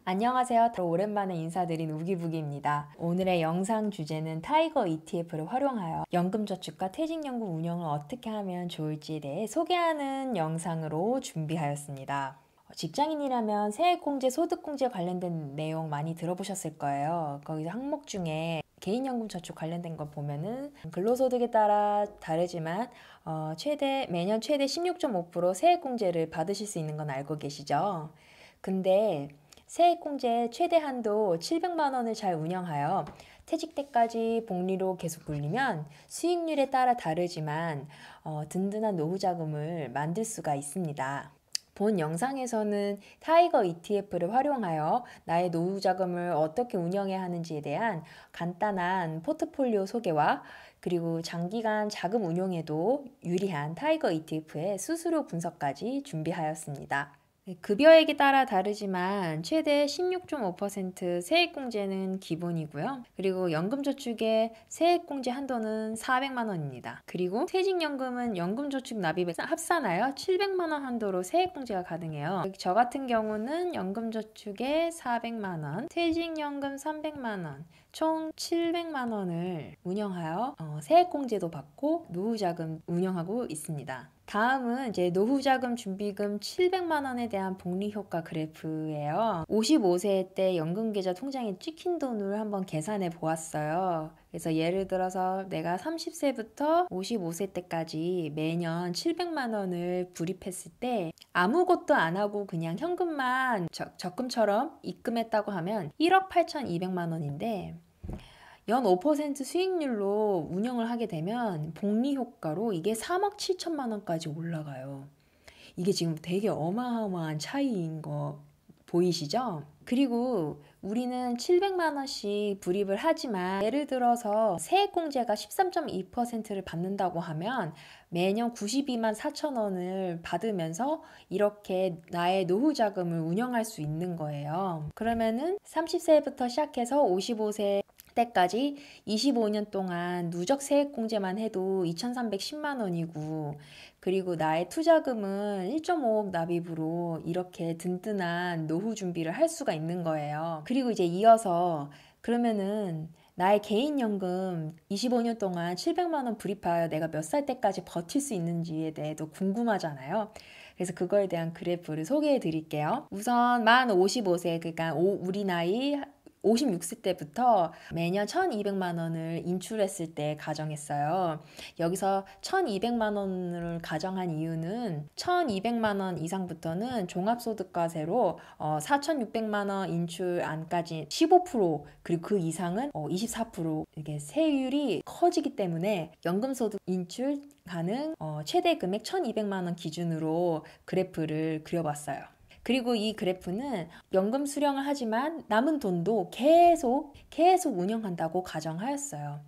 안녕하세요. 더 오랜만에 인사드린 우기부기입니다. 오늘의 영상 주제는 타이거 ETF를 활용하여 연금저축과 퇴직연금 운영을 어떻게 하면 좋을지에 대해 소개하는 영상으로 준비하였습니다. 직장인이라면 세액공제, 소득공제 관련된 내용 많이 들어보셨을 거예요. 거기서 항목 중에 개인연금저축 관련된 거 보면은 근로소득에 따라 다르지만 매년 최대 16.5% 세액공제를 받으실 수 있는 건 알고 계시죠? 근데 세액공제 최대 한도 700만 원을 잘 운영하여 퇴직 때까지 복리로 계속 굴리면 수익률에 따라 다르지만 든든한 노후 자금을 만들 수가 있습니다. 본 영상에서는 타이거 ETF를 활용하여 나의 노후 자금을 어떻게 운영해야 하는지에 대한 간단한 포트폴리오 소개와 그리고 장기간 자금 운용에도 유리한 타이거 ETF의 수수료 분석까지 준비하였습니다. 급여액에 따라 다르지만 최대 16.5% 세액공제는 기본이고요. 그리고 연금저축의 세액공제 한도는 400만 원입니다. 그리고 퇴직연금은 연금저축 납입에 합산하여 700만 원 한도로 세액공제가 가능해요. 저 같은 경우는 연금저축에 400만 원, 퇴직연금 300만 원, 총 700만 원을 운영하여 세액공제도 받고 노후자금 운영하고 있습니다. 다음은 이제 노후자금 준비금 700만 원에 대한 복리효과 그래프예요. 55세 때 연금계좌 통장에 찍힌 돈을 한번 계산해 보았어요. 그래서 예를 들어서 내가 30세부터 55세 때까지 매년 700만 원을 불입했을 때 아무것도 안 하고 그냥 현금만 적금처럼 입금했다고 하면 1억 8,200만 원인데 연 5% 수익률로 운영을 하게 되면 복리 효과로 이게 3억 7천만 원까지 올라가요. 이게 지금 되게 어마어마한 차이인 거 보이시죠? 그리고 우리는 700만 원씩 불입을 하지만 예를 들어서 세액공제가 13.2%를 받는다고 하면 매년 92만 4천 원을 받으면서 이렇게 나의 노후 자금을 운영할 수 있는 거예요. 그러면은 30세부터 시작해서 55세 때까지 25년 동안 누적 세액공제만 해도 2,310만 원이고 그리고 나의 투자금은 1.5억 납입으로 이렇게 든든한 노후 준비를 할 수가 있는 거예요. 그리고 이제 이어서 그러면은 나의 개인연금 25년 동안 700만 원 불입하여 내가 몇 살 때까지 버틸 수 있는지에 대해도 궁금하잖아요. 그래서 그거에 대한 그래프를 소개해 드릴게요. 우선 만 55세, 그러니까 우리 나이 56세 때부터 매년 1,200만 원을 인출했을 때 가정했어요. 여기서 1,200만 원을 가정한 이유는 1,200만 원 이상부터는 종합소득과세로 4,600만 원 인출 안까지 15% 그리고 그 이상은 24% 이게 세율이 커지기 때문에 연금소득 인출 가능 최대 금액 1,200만 원 기준으로 그래프를 그려봤어요. 그리고 이 그래프는 연금 수령을 하지만 남은 돈도 계속 운영한다고 가정하였어요.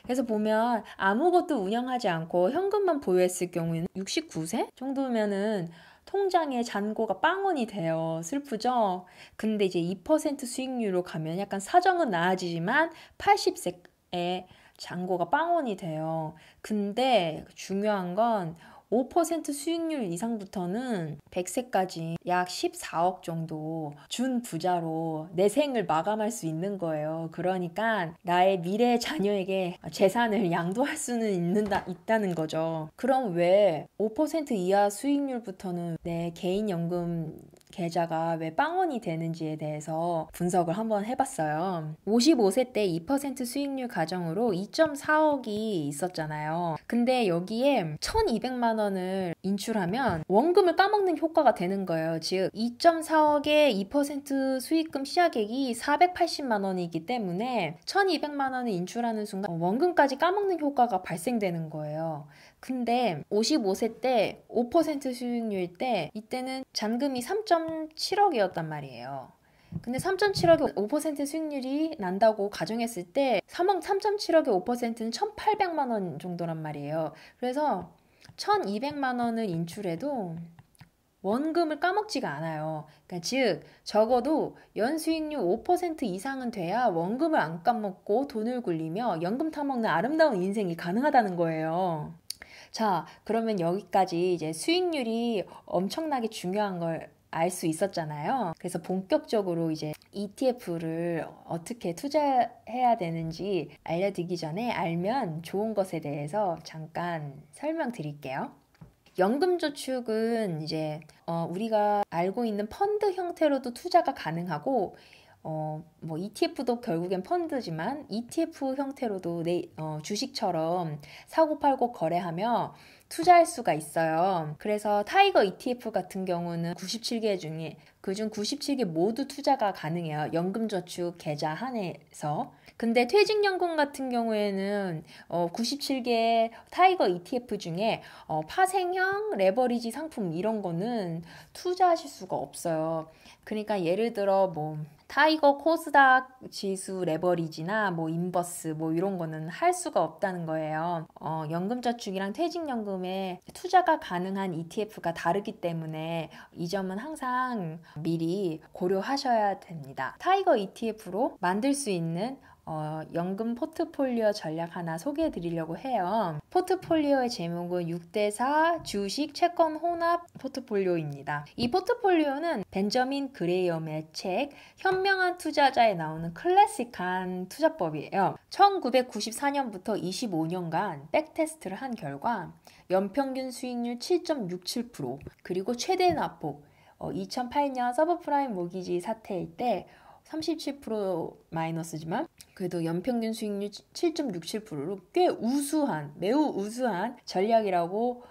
그래서 보면 아무것도 운영하지 않고 현금만 보유했을 경우에는 69세 정도면은 통장에 잔고가 빵원이 돼요. 슬프죠? 근데 이제 2% 수익률로 가면 약간 사정은 나아지지만 80세에 잔고가 빵원이 돼요. 근데 중요한 건 5% 수익률 이상부터는 100세까지 약 14억 정도 준 부자로 내 생을 마감할 수 있는 거예요. 그러니까 나의 미래 자녀에게 재산을 양도할 수는 있다는 거죠. 그럼 왜 5% 이하 수익률부터는 내 개인연금 계좌가 왜 빵원이 되는지에 대해서 분석을 한번 해봤어요. 55세 때 2% 수익률 가정으로 2.4억이 있었잖아요. 근데 여기에 1,200만 원을 인출하면 원금을 까먹는 효과가 되는 거예요. 즉 2.4억의 2% 수익금 시작액이 480만 원이기 때문에 1,200만 원을 인출하는 순간 원금까지 까먹는 효과가 발생되는 거예요. 근데 55세 때 5% 수익률일 때 이때는 잔금이 3.7억이었단 말이에요. 근데 3.7억의 5% 수익률이 난다고 가정했을 때 3.7억의 5%는 1,800만 원 정도란 말이에요. 그래서 1,200만 원을 인출해도 원금을 까먹지가 않아요. 그러니까 즉 적어도 연수익률 5% 이상은 돼야 원금을 안 까먹고 돈을 굴리며 연금 타먹는 아름다운 인생이 가능하다는 거예요. 자, 그러면 여기까지 이제 수익률이 엄청나게 중요한 걸 알 수 있었잖아요. 그래서 본격적으로 이제 ETF를 어떻게 투자해야 되는지 알려드리기 전에 알면 좋은 것에 대해서 잠깐 설명드릴게요. 연금저축은 이제 우리가 알고 있는 펀드 형태로도 투자가 가능하고 뭐 ETF도 결국엔 펀드지만 ETF 형태로도 주식처럼 사고팔고 거래하며 투자할 수가 있어요. 그래서 타이거 ETF 같은 경우는 97개 중에 그중 97개 모두 투자가 가능해요. 연금저축 계좌 한해서. 근데 퇴직연금 같은 경우에는 97개 타이거 ETF 중에 파생형 레버리지 상품 이런 거는 투자하실 수가 없어요. 그러니까 예를 들어 뭐 타이거 코스닥 지수 레버리지나 뭐 인버스 뭐 이런 거는 할 수가 없다는 거예요. 연금저축이랑 퇴직연금에 투자가 가능한 ETF가 다르기 때문에 이 점은 항상 미리 고려하셔야 됩니다. 타이거 ETF로 만들 수 있는 연금 포트폴리오 전략 하나 소개해 드리려고 해요. 포트폴리오의 제목은 6대4 주식 채권 혼합 포트폴리오입니다. 이 포트폴리오는 벤저민 그레이엄의 책 현명한 투자자에 나오는 클래식한 투자법이에요. 1994년부터 25년간 백테스트를 한 결과 연평균 수익률 7.67% 그리고 최대 낙폭 2008년 서브프라임 모기지 사태일 때 37% 마이너스지만 그래도 연평균 수익률 7.67%로 꽤 매우 우수한 전략이라고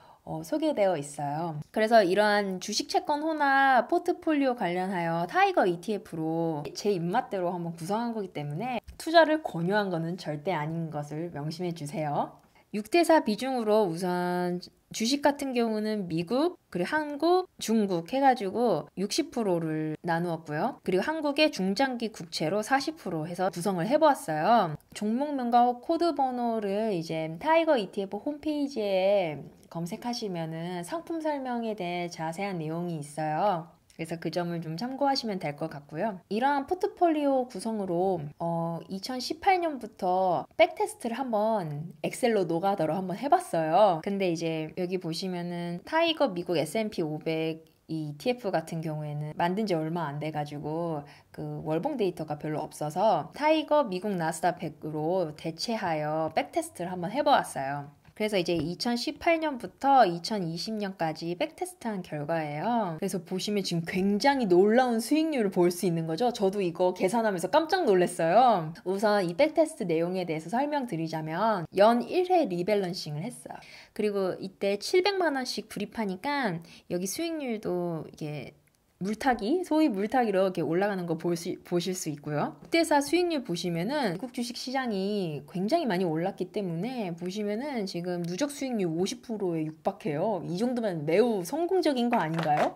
소개되어 있어요. 그래서 이러한 주식 채권 혼합 포트폴리오 관련하여 타이거 ETF로 제 입맛대로 한번 구성한 거기 때문에 투자를 권유한 거는 절대 아닌 것을 명심해 주세요. 6대4 비중으로 우선 주식 같은 경우는 미국, 그리고 한국, 중국 해가지고 60%를 나누었고요. 그리고 한국의 중장기 국채로 40% 해서 구성을 해보았어요. 종목명과 코드 번호를 이제 타이거 ETF 홈페이지에 검색하시면은 상품 설명에 대해 자세한 내용이 있어요. 그래서 그 점을 좀 참고하시면 될 것 같고요. 이러한 포트폴리오 구성으로 2018년부터 백테스트를 한번 엑셀로 노가다로 한번 해봤어요. 근데 이제 여기 보시면은 타이거 미국 S&P 500 이 ETF 같은 경우에는 만든 지 얼마 안 돼가지고 그 월봉 데이터가 별로 없어서 타이거 미국 나스닥 100으로 대체하여 백테스트를 한번 해보았어요. 그래서 이제 2018년부터 2020년까지 백테스트한 결과예요. 그래서 보시면 지금 굉장히 놀라운 수익률을 볼 수 있는 거죠. 저도 이거 계산하면서 깜짝 놀랐어요. 우선 이 백테스트 내용에 대해서 설명드리자면 연 1회 리밸런싱을 했어요. 그리고 이때 700만 원씩 불입하니까 여기 수익률도 이게 소위 물타기로 이렇게 올라가는 거 보실 수 있고요. 6대4 수익률 보시면은 미국 주식 시장이 굉장히 많이 올랐기 때문에 보시면은 지금 누적 수익률 50%에 육박해요. 이 정도면 매우 성공적인 거 아닌가요?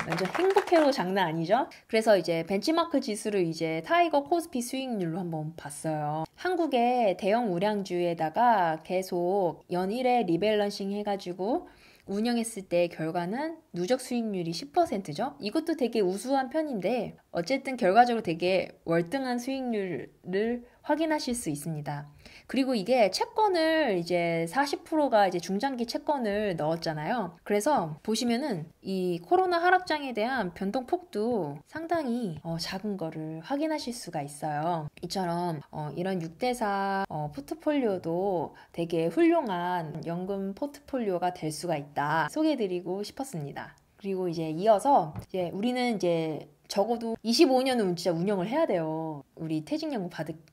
완전 행복해로 장난 아니죠? 그래서 이제 벤치마크 지수를 이제 타이거 코스피 수익률로 한번 봤어요. 한국의 대형 우량주에다가 계속 연일에 리밸런싱 해가지고 운영했을 때 결과는 누적 수익률이 10%죠. 이것도 되게 우수한 편인데 어쨌든 결과적으로 되게 월등한 수익률을 확인하실 수 있습니다. 그리고 이게 채권을 이제 40%가 이제 중장기 채권을 넣었잖아요. 그래서 보시면은 이 코로나 하락장에 대한 변동폭도 상당히 작은 거를 확인하실 수가 있어요. 이처럼 이런 6대4 포트폴리오도 되게 훌륭한 연금 포트폴리오가 될 수가 있다 소개해드리고 싶었습니다. 그리고 이제 이어서 이제 우리는 이제 적어도 25년은 진짜 운영을 해야 돼요. 우리 퇴직연금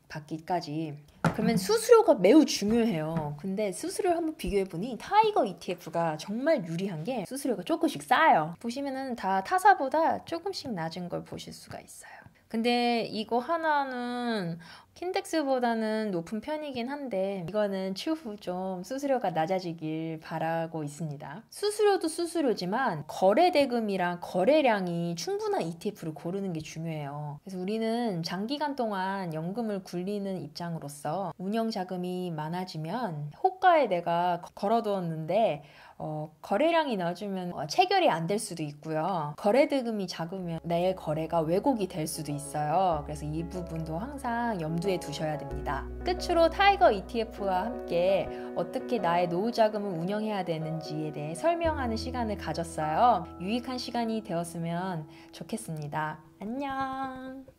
받기까지. 그러면 수수료가 매우 중요해요. 근데 수수료를 한번 비교해보니 타이거 ETF가 정말 유리한 게 수수료가 조금씩 싸요. 보시면은 다 타사보다 조금씩 낮은 걸 보실 수가 있어요. 근데 이거 하나는 킨덱스보다는 높은 편이긴 한데 이거는 추후 좀 수수료가 낮아지길 바라고 있습니다. 수수료도 수수료지만 거래 대금이랑 거래량이 충분한 ETF를 고르는 게 중요해요. 그래서 우리는 장기간 동안 연금을 굴리는 입장으로서 운영 자금이 많아지면 호가에 내가 걸어두었는데 거래량이 낮으면 체결이 안 될 수도 있고요. 거래 대금이 작으면 내 거래가 왜곡이 될 수도 있어요. 그래서 이 부분도 항상 염두에 염두에 두셔야 됩니다. 끝으로 타이거 ETF와 함께 어떻게 나의 노후 자금을 운영해야 되는지에 대해 설명하는 시간을 가졌어요. 유익한 시간이 되었으면 좋겠습니다. 안녕.